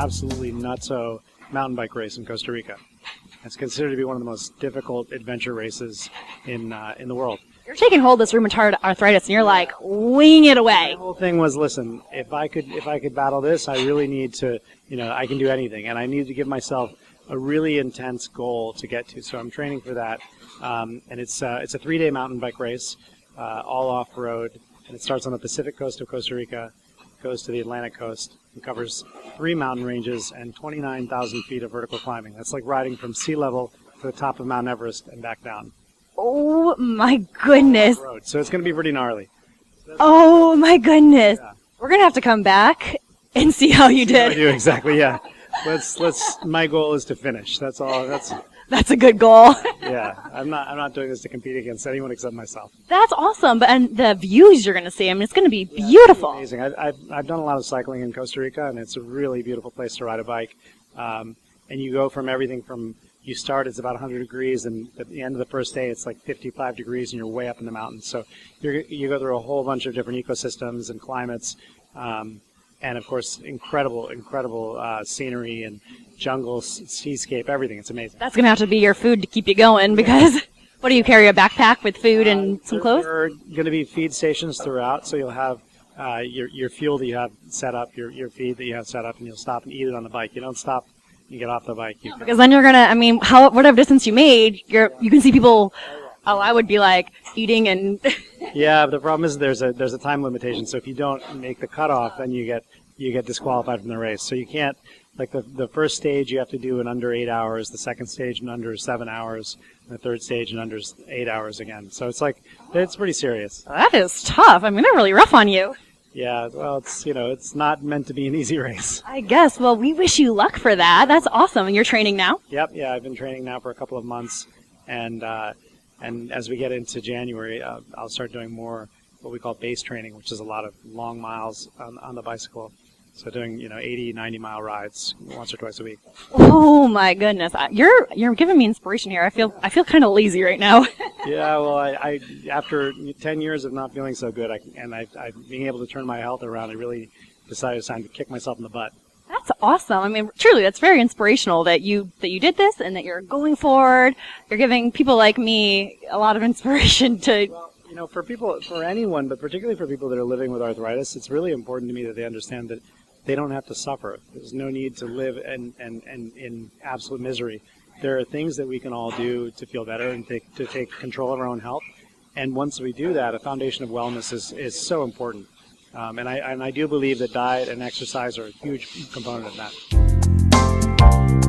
absolutely nutso mountain bike race in Costa Rica. It's considered to be one of the most difficult adventure races in the world. You're taking hold of this rheumatoid arthritis, and you're like winging it away. The whole thing was, listen, if I could battle this, I really need to, I can do anything, and I need to give myself a really intense goal to get to. So I'm training for that, and it's a 3-day mountain bike race, all off road, and it starts on the Pacific coast of Costa Rica, goes to the Atlantic coast, and covers 3 mountain ranges and 29,000 feet of vertical climbing. That's like riding from sea level to the top of Mount Everest and back down. Oh my goodness. So it's going to be pretty gnarly. Oh my goodness. Yeah. We're going to have to come back and see how you did. I do, exactly, yeah. My goal is to finish. That's all. That's a good goal. Yeah. I'm not doing this to compete against anyone except myself. That's awesome. And the views you're going to see, I mean, it's going to be beautiful. It's amazing. I've done a lot of cycling in Costa Rica, and it's a really beautiful place to ride a bike. And you go from everything from, you start, it's about 100 degrees, and at the end of the first day, it's like 55 degrees, and you're way up in the mountains. So you go through a whole bunch of different ecosystems and climates, and of course, incredible scenery and jungles, seascape, everything. It's amazing. That's going to have to be your food to keep you going, because what do you carry, a backpack with food and some clothes? There are going to be feed stations throughout, so you'll have your fuel that you have set up, your feed that you have set up, and you'll stop and eat it on the bike. You don't stop. You get off the bike. Because then you're gonna, I mean, whatever distance you made, you can see people. Oh, I would be like eating and. Yeah, but the problem is there's a time limitation. So if you don't make the cutoff, then you get disqualified from the race. So you can't, like the first stage you have to do in under 8 hours, the second stage in under 7 hours, and the third stage in under 8 hours again. So it's pretty serious. That is tough. I mean, they're really rough on you. Yeah, well, it's not meant to be an easy race. I guess. Well, we wish you luck for that. That's awesome. And you're training now? Yep. Yeah, I've been training now for a couple of months, and as we get into January, I'll start doing more what we call base training, which is a lot of long miles on the bicycle. So doing 80, 90-mile rides once or twice a week. Oh my goodness, you're giving me inspiration here. I feel kind of lazy right now. Yeah, well, I after 10 years of not feeling so good, and being able to turn my health around, I really decided it's time to kick myself in the butt. That's awesome. I mean, truly, that's very inspirational that you did this and that you're going forward. You're giving people like me a lot of inspiration to. Well, for anyone, but particularly for people that are living with arthritis, it's really important to me that they understand that they don't have to suffer. There's no need to live in absolute misery. There are things that we can all do to feel better and to take control of our own health. And once we do that, a foundation of wellness is so important. And I do believe that diet and exercise are a huge component of that.